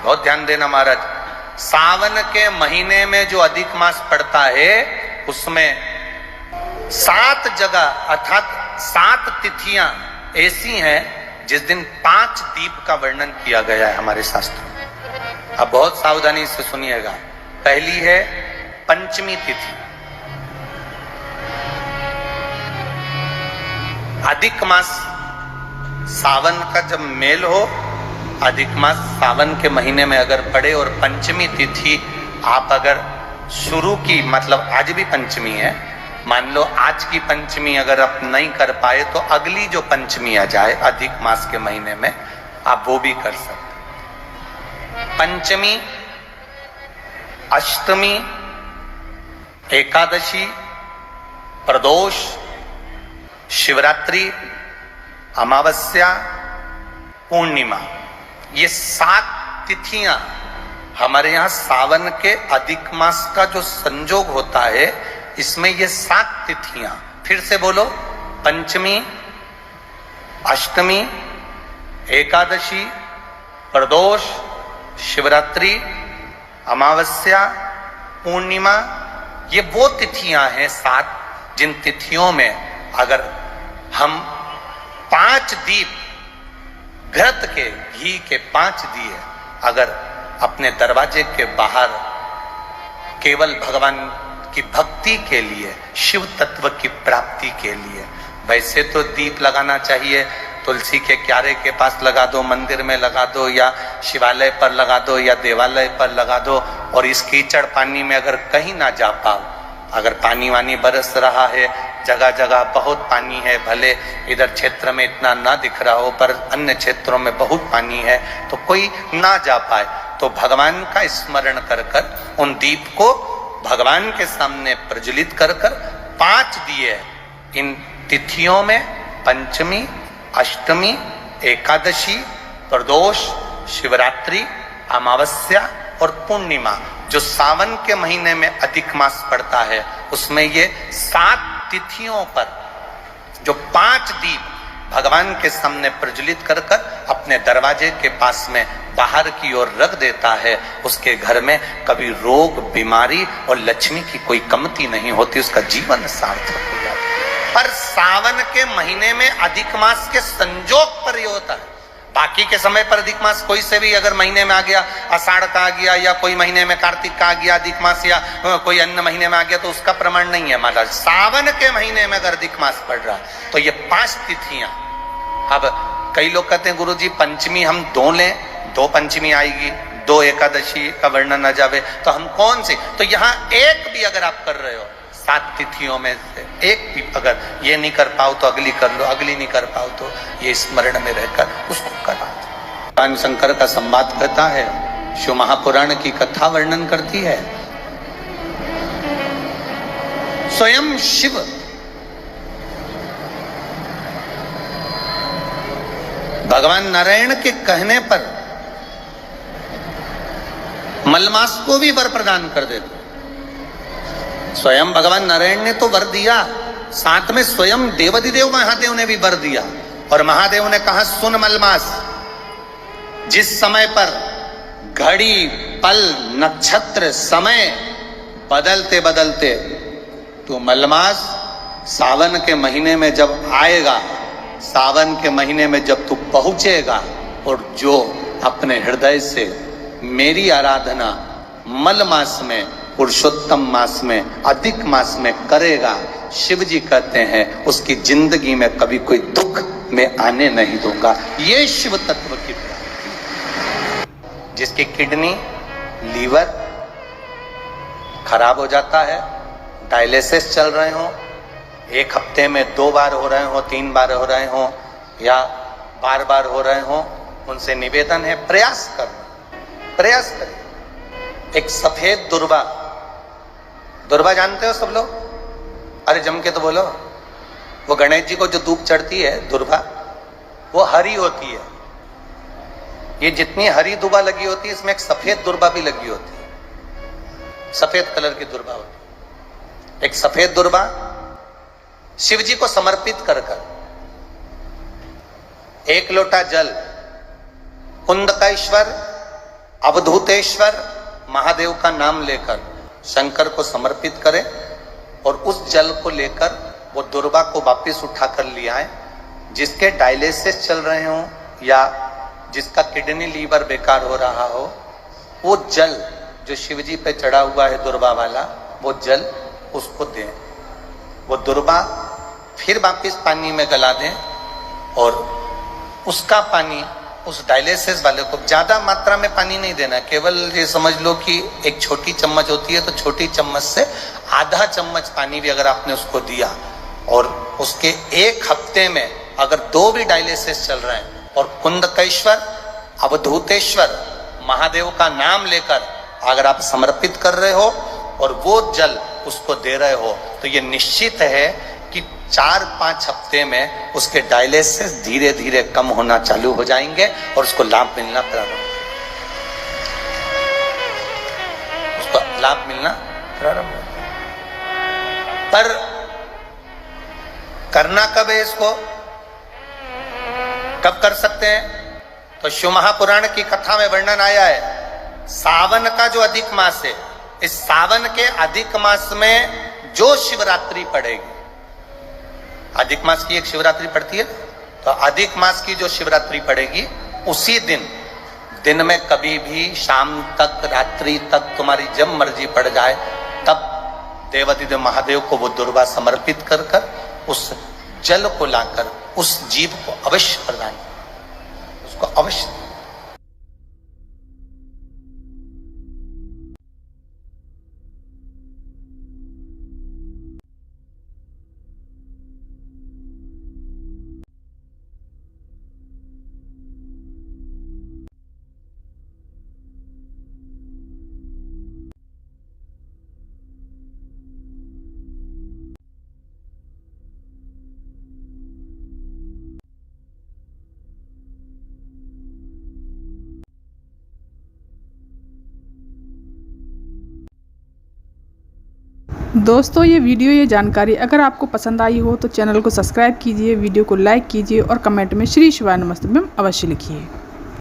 बहुत ध्यान देना महाराज, सावन के महीने में जो अधिक मास पड़ता है उसमें 7 जगह अर्थात 7 तिथियां ऐसी हैं जिस दिन 5 दीप का वर्णन किया गया है हमारे शास्त्रों में। अब बहुत सावधानी से सुनिएगा। पहली है पंचमी तिथि। अधिक मास सावन का जब मेल हो, अधिक मास सावन के महीने में अगर पड़े और पंचमी तिथि आप अगर शुरू की, मतलब आज भी पंचमी है, मान लो आज की पंचमी अगर आप नहीं कर पाए तो अगली जो पंचमी आ जाए अधिक मास के महीने में आप वो भी कर सकते। पंचमी, अष्टमी, एकादशी, प्रदोष, शिवरात्रि, अमावस्या, पूर्णिमा, ये 7 तिथियां हमारे यहाँ सावन के अधिक मास का जो संजोग होता है, इसमें ये 7 तिथियां, फिर से बोलो, पंचमी, अष्टमी, एकादशी, प्रदोष, शिवरात्रि, अमावस्या, पूर्णिमा, ये वो तिथियां हैं 7 जिन तिथियों में अगर हम 5 दीप घृत के, घी के 5 दिए अगर अपने दरवाजे के बाहर केवल भगवान की भक्ति के लिए, शिव तत्व की प्राप्ति के लिए, वैसे तो दीप लगाना चाहिए, तुलसी के क्यारे के पास लगा दो, मंदिर में लगा दो, या शिवालय पर लगा दो, या देवालय पर लगा दो, और इस कीचड़ पानी में अगर कहीं ना जा पाओ, अगर पानी वानी बरस रहा है, जगह जगह बहुत पानी है, भले इधर क्षेत्र में इतना ना दिख रहा हो पर अन्य क्षेत्रों में बहुत पानी है, तो कोई ना जा पाए तो भगवान का स्मरण कर कर उन दीप को भगवान के सामने प्रज्वलित कर कर 5 दिए इन तिथियों में, पंचमी, अष्टमी, एकादशी, प्रदोष, शिवरात्रि, अमावस्या और पूर्णिमा, जो सावन के महीने में अधिक मास पड़ता है उसमें ये 7 तिथियों पर जो 5 दीप भगवान के सामने प्रज्वलित कर कर अपने दरवाजे के पास में बाहर की ओर रख देता है, उसके घर में कभी रोग, बीमारी और लक्ष्मी की कोई कमती नहीं होती, उसका जीवन सार्थक हो जाता है। पर सावन के महीने में अधिक मास के संजोग पर ये होता है। बाकी के समय पर अधिक मास कोई से भी अगर महीने में आ गया, आषाढ़ का आ गया, या कोई महीने में कार्तिक का आ गया अधिक मास, या कोई अन्य महीने में आ गया, तो उसका प्रमाण नहीं है महाराज। सावन के महीने में अगर अधिक मास पड़ रहा है तो ये 5 तिथियां। अब कई लोग कहते हैं गुरुजी पंचमी हम 2 लें, 2 पंचमी आएगी, 2 एकादशी का वर्णन आ जावे, तो हम कौन सी? तो यहाँ एक भी अगर आप कर रहे हो 7 तिथियों में से एक भी अगर ये नहीं कर पाओ तो अगली कर लो, अगली नहीं कर पाओ तो ये स्मरण में रहकर उसको करा। भगवान शंकर का संवाद कहता है, शिव महापुराण की कथा वर्णन करती है, स्वयं शिव भगवान नारायण के कहने पर मलमास को भी वर प्रदान कर देते। स्वयं भगवान नारायण ने तो वर दिया, साथ में स्वयं देवाधिदेव महादेव ने भी वर दिया, और महादेव ने कहा सुन मलमास, जिस समय पर घड़ी, पल, नक्षत्र, समय बदलते बदलते तो मलमास सावन के महीने में जब आएगा, सावन के महीने में जब तू पहुंचेगा और जो अपने हृदय से मेरी आराधना मल मास में, पुरुषोत्तम मास में, अधिक मास में करेगा, शिव जी कहते हैं उसकी जिंदगी में कभी कोई दुख में आने नहीं दूंगा। ये शिव तत्व की प्राप्ति। जिसकी किडनी, लीवर खराब हो जाता है, डायलिसिस चल रहे हो, 1 हफ्ते में 2 बार हो रहे हो, 3 बार हो रहे हो, या बार बार हो रहे हो, उनसे निवेदन है प्रयास करो, प्रयास करें। एक सफेद दुर्वा, दुर्वा जानते हो सब लोग? अरे जम के तो बोलो। वो गणेश जी को जो धूप चढ़ती है दुर्वा, वो हरी होती है। ये जितनी हरी दुर्वा लगी होती है, इसमें एक सफेद दुर्वा भी लगी होती है, सफेद कलर की दुर्वा होती है। एक सफेद दुर्वा शिव जी को समर्पित कर कर 1 लोटा जल, कुंद का ईश्वर अवधूतेश्वर महादेव का नाम लेकर शंकर को समर्पित करें और उस जल को लेकर वो दुर्वा को वापस उठाकर ले आए। जिसके डायलिसिस चल रहे हो या जिसका किडनी लीवर बेकार हो रहा हो, वो जल जो शिवजी पे चढ़ा हुआ है दुर्वा वाला, वो जल उसको दें। वो दुर्वा फिर वापस पानी में गला दें और उसका पानी उस डायलिसिस वाले को, ज्यादा मात्रा में पानी नहीं देना, केवल ये समझ लो कि एक छोटी चम्मच होती है तो छोटी चम्मच से आधा चम्मच पानी भी अगर आपने उसको दिया और उसके एक हफ्ते में अगर 2 भी डायलिसिस चल रहे हैं और कुंदकेश्वर अवधूतेश्वर महादेव का नाम लेकर अगर आप समर्पित कर रहे हो और वो जल उसको दे रहे हो, तो ये निश्चित है कि 4-5 हफ्ते में उसके डायलिसिस धीरे धीरे कम होना चालू हो जाएंगे और उसको लाभ मिलना प्रारंभ हो। पर करना कब है इसको, कब कर सकते हैं? तो शिव महापुराण की कथा में वर्णन आया है, सावन का जो अधिक मास है, इस सावन के अधिक मास में जो शिवरात्रि पड़ेगी, अधिक मास की एक शिवरात्रि पड़ती है, तो अधिक मास की जो शिवरात्रि पड़ेगी उसी दिन में कभी भी शाम तक रात्रि तक तुम्हारी जब मर्जी पड़ जाए, तब देवाधिदेव महादेव को वो दुर्वा समर्पित कर कर उस जल को लाकर उस जीव को अवश्य प्रदान, उसको अवश्य। दोस्तों ये जानकारी अगर आपको पसंद आई हो तो चैनल को सब्सक्राइब कीजिए, वीडियो को लाइक कीजिए और कमेंट में श्री शिवाय नमस्तुभ्यम अवश्य लिखिए।